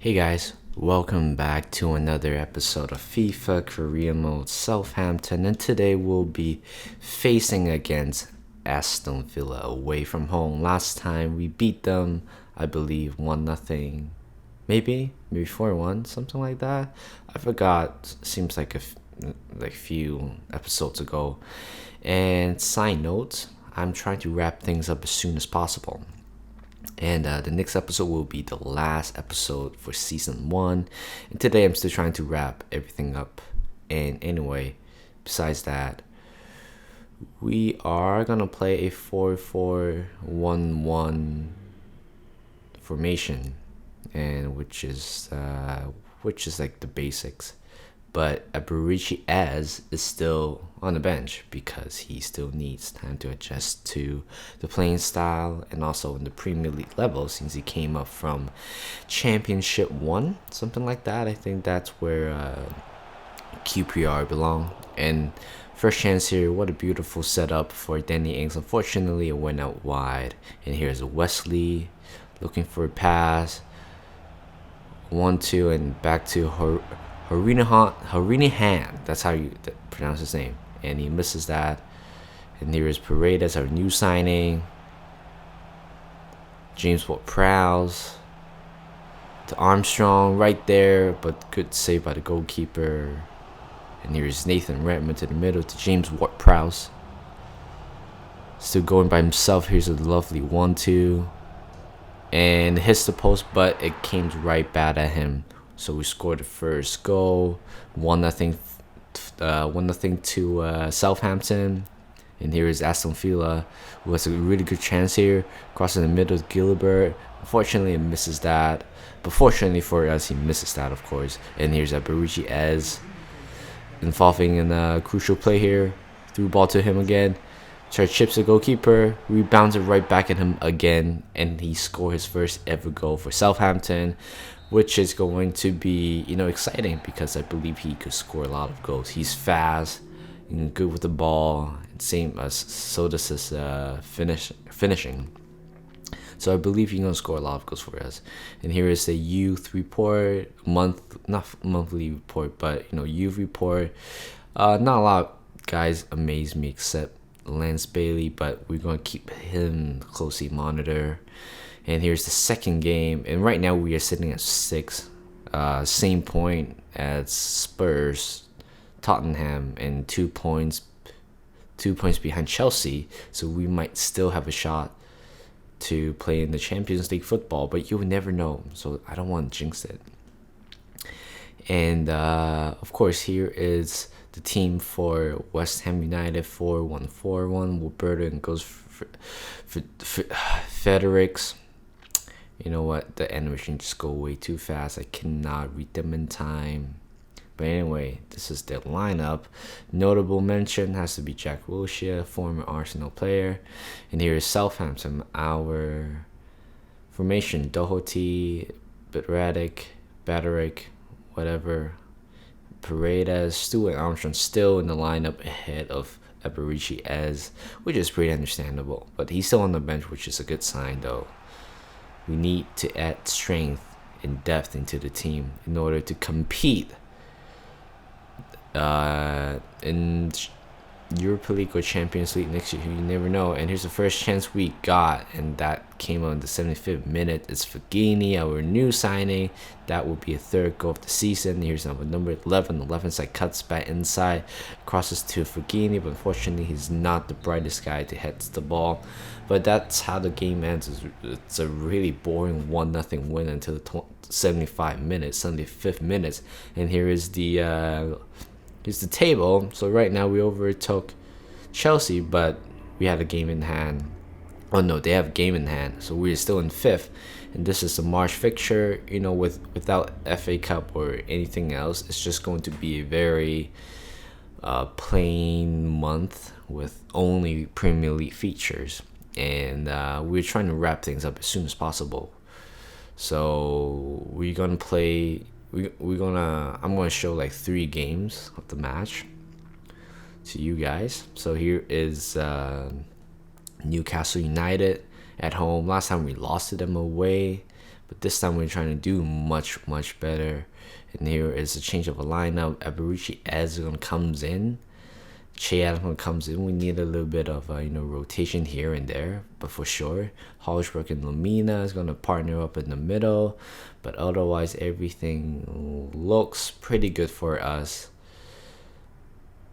Hey guys, welcome back to another episode of FIFA Career Mode Southampton, and today we'll be facing against Aston Villa away from home. Last time we beat them, I believe 1-0, maybe 4-1, something like that. I forgot. Seems like a few episodes ago. And side note, I'm trying to wrap things up as soon as possible. And the next episode will be the last episode for season 1. And today I'm still trying to wrap everything up. And anyway, besides that, we are going to play a 4-4-1-1 formation, and which is like the basics. But Aburichi Az is still on the bench because he still needs time to adjust to the playing style and also in the Premier League level since he came up from Championship 1, something like that. I think that's where QPR belong. And first chance here, what a beautiful setup for Danny Ings. Unfortunately, it went out wide. And here's Wesley looking for a pass. 1-2 and back to Harinihan, that's how you pronounce his name, and he misses that. And here is Paredes, our new signing. James Ward-Prowse to Armstrong right there, but good save by the goalkeeper. And here's Nathan Redmond to the middle to James Ward-Prowse. Still going by himself. Here's a lovely 1-2. And hits the post, but it came right back at him. So we scored the first goal, 1-0 to Southampton. And here is Aston Villa, who has a really good chance here. Crossing the middle with Gilbert. Unfortunately, he misses that. But fortunately for us, he misses that, of course. And here's Aburichi Ez, involving in a crucial play here. Threw ball to him again. Try chips the goalkeeper, rebounds it right back at him again, and he scored his first ever goal for Southampton, which is going to be, exciting because I believe he could score a lot of goals. He's fast and good with the ball, same as so does his finishing. So I believe he's gonna score a lot of goals for us. And here is the youth report, not monthly report, but youth report. Not a lot of guys amaze me except Lance Bailey, but we're going to keep him closely monitored. And here's the second game, and right now we are sitting at 6, same point as Spurs, Tottenham, and 2 points behind Chelsea. So we might still have a shot to play in the Champions League football, but you would never know. So I don't want to jinx it. And of course, here is the team for West Ham United. 4-1-4-1. Wilberton goes for Federics. You know what? The animation just go way too fast. I cannot read them in time. But anyway, this is the lineup. Notable mention has to be Jack Wilshere, former Arsenal player. And here is Southampton. Our formation: Doherty, Baderick, whatever. Paredes, Stuart Armstrong still in the lineup ahead of Aburichi Ez, which is pretty understandable. But he's still on the bench, which is a good sign, though. We need to add strength and depth into the team in order to compete in Europa League or Champions League next year. You never know. And here's the first chance we got, and that came on the 75th minute. It's Fagini, our new signing. That will be a third goal of the season. Here's number 11. The left side cuts back inside, crosses to Fagini, but unfortunately he's not the brightest guy to head the ball. But that's how the game ends. It's a really boring 1-0 win until the 75th minute. And here is the table. So right now we overtook Chelsea, but we had a game in hand. Oh no, they have a game in hand, so we're still in 5th. And this is the March fixture. Without FA Cup or anything else, it's just going to be a very plain month with only Premier League features. And we're trying to wrap things up as soon as possible. So we're gonna play. I'm gonna show like 3 games of the match to you guys. So here is Newcastle United at home. Last time we lost to them away, but this time we're trying to do much better. And here is a change of a lineup. Eberici as comes in. Che Adams comes in. We need a little bit of rotation here and there, but for sure, Holzberg and Lamina is gonna partner up in the middle. But otherwise, everything looks pretty good for us.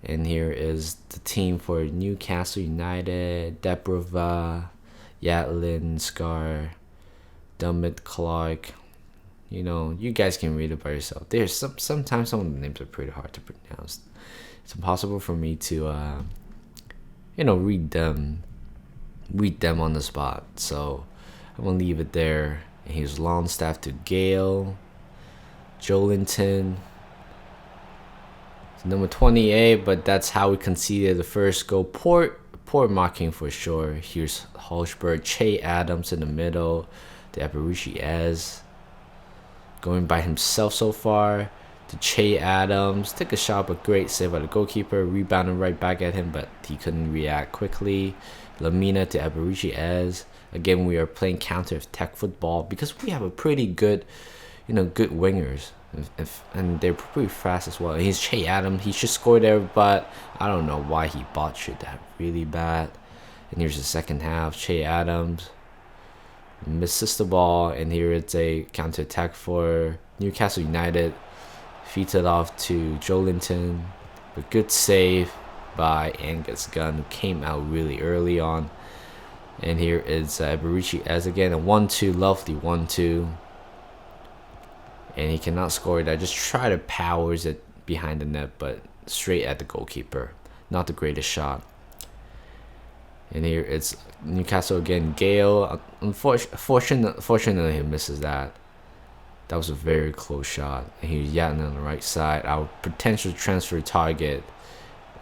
And here is the team for Newcastle United: Debrova, Yatlin, Scar, Dummett, Clark. You guys can read it by yourself. There's sometimes some of the names are pretty hard to pronounce. It's impossible for me to read them on the spot. So I'm gonna leave it there. And here's Longstaff to Gale, Jolinton, number 28, but that's how we conceded the first goal. Poor marking for sure. Here's Holzberg, Che Adams in the middle, the Eberici as going by himself so far. To Che Adams, took a shot, but great save by the goalkeeper. Rebounded right back at him, but he couldn't react quickly. Lamina to Eberici as. Again, we are playing counter-attack football because we have a pretty good, good wingers. And they're pretty fast as well. And he's Che Adams. He should score there, but I don't know why he botched that really bad. And here's the second half. Che Adams misses the ball, and here it's a counter-attack for Newcastle United. Feeds it off to Jolinton. A good save by Angus Gunn, who came out really early on. And here is Eberici as again a 1-2, lovely 1-2. And he cannot score that. Just try to powers it behind the net, but straight at the goalkeeper. Not the greatest shot. And here it's Newcastle again. Gale, unfortunately, he misses that. That was a very close shot. And here's Yatton on the right side, our potential transfer target.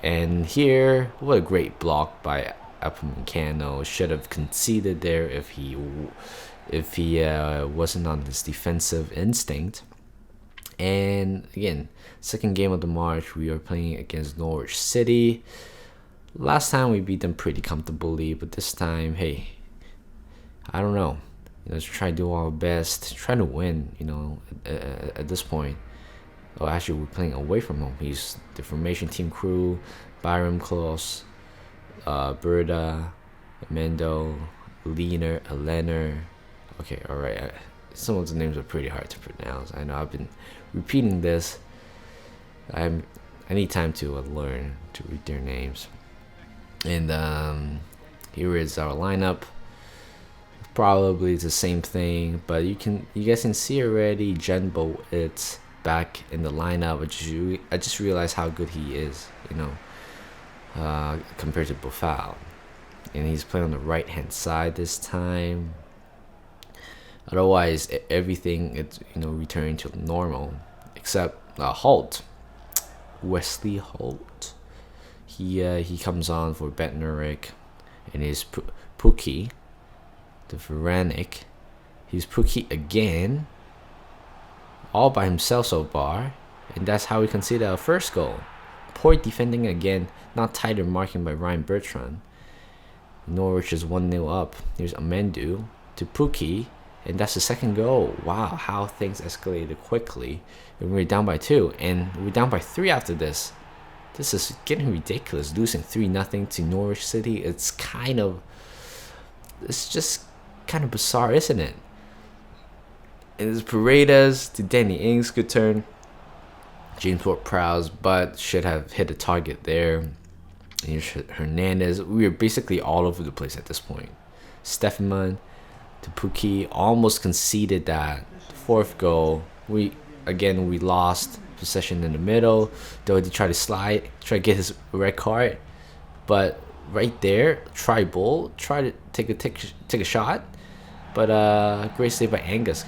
And here, what a great block by Upamecano. Should have conceded there if he wasn't on his defensive instinct. And again, second game of the March, we are playing against Norwich City. Last time we beat them pretty comfortably, but this time, hey, I don't know. Let's try to do our best, try to win. At this point. Oh, actually, we're playing away from home. He's the formation team crew: Byram, Klaus, Berda, Mendo, Leonard. Okay, all right. Some of the names are pretty hard to pronounce. I know I've been repeating this. I need time to learn to read their names. And here is our lineup. Probably the same thing, but you guys can see already. Jenbo, it's back in the lineup. I just realized how good he is, compared to Buffal. And he's playing on the right hand side this time. Otherwise, everything it's returning to normal, except Holt, Wesley Holt. He comes on for Bednarik, and his Pookie, the Veranik. He's Pookie again, all by himself so far, and that's how we conceded our first goal. Poor defending again, not tighter marking by Ryan Bertrand. Norwich is 1-0 up. Here's Amendu to Pookie, and that's the second goal. Wow, how things escalated quickly. And we're down by 2, and we're down by 3 after this. This is getting ridiculous, losing 3-0 to Norwich City. It's just kind of bizarre, isn't it? And it's Paredes to Danny Ings, good turn. James Ward-Prowse, but should have hit a target there. And here's Hernandez. We are basically all over the place at this point. Stefan to Pookie, almost conceded that fourth goal. We lost possession in the middle. Doherty tried to get his red card, but right there, try to take a shot, but great save by Angus.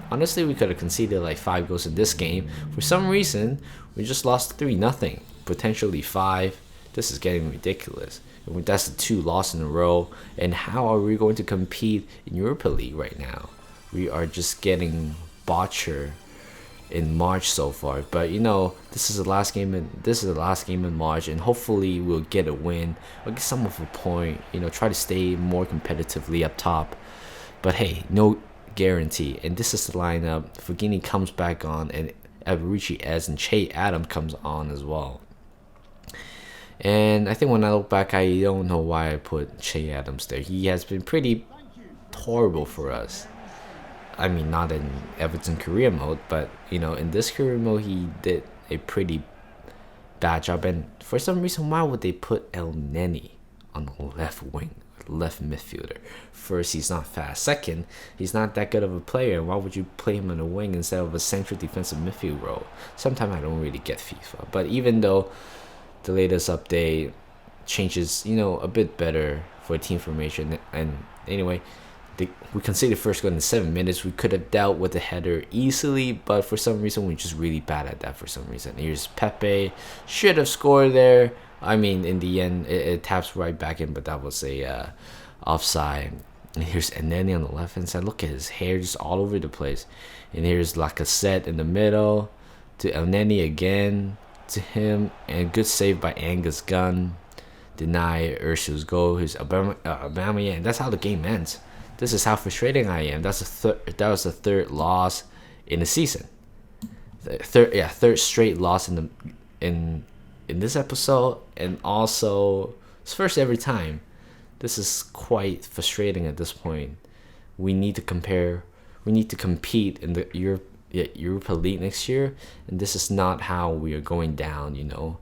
Honestly, we could have conceded like 5 goals in this game. For some reason, we just lost 3-0, potentially 5. This is getting ridiculous. And that's the 2 losses in a row. And how are we going to compete in Europa League right now? We are just getting botched in March so far. But this is the last game in March, and hopefully we'll get a win. We'll get some of a point. Try to stay more competitively up top. But hey, no guarantee. And this is the lineup. Fugini comes back on, and Abrucci as and Che Adam comes on as well. And I think when I look back, I don't know why I put Che Adams there. He has been pretty horrible for us. I mean, not in Everton career mode, but in this career mode, he did a pretty bad job. And for some reason, why would they put El Neni on the left wing, left midfielder? First, he's not fast. Second, he's not that good of a player. Why would you play him on the wing instead of a central defensive midfield role? Sometimes I don't really get FIFA, but even though the latest update changes, a bit better for team formation, and anyway, we conceded first goal in 7 minutes. We could have dealt with the header easily, but for some reason we're just really bad at that. For some reason, here's Pepe, should have scored there. I mean, in the end, it taps right back in, but that was a offside. And here's Eneni on the left hand side. Look at his hair just all over the place. And here's Lacazette in the middle to Eneni again to him, and good save by Angus Gunn. Deny Ursu's goal. Here's Aubameyang. That's how the game ends. This is how frustrating I am. That was the third loss in the season. Third straight loss in this episode, and also it's first every time. This is quite frustrating at this point. We need to compete in the Europa League next year, and this is not how we are going down.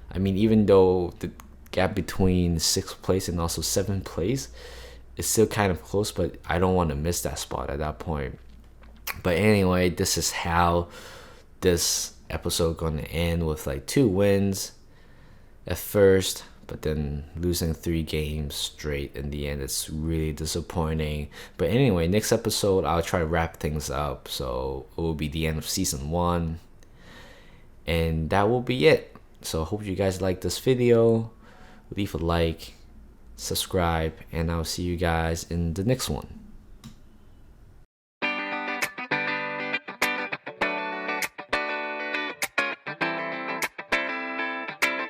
I mean, even though the gap between 6th place and also 7th place, it's still kind of close, but I don't want to miss that spot at that point. But anyway, this is how this episode going to end, with like 2 wins at first, but then losing 3 games straight in the end. It's really disappointing. But anyway, next episode I'll try to wrap things up, so it will be the end of season 1, and that will be it. So I hope you guys like this video. Leave a like, subscribe, and I'll see you guys in the next one.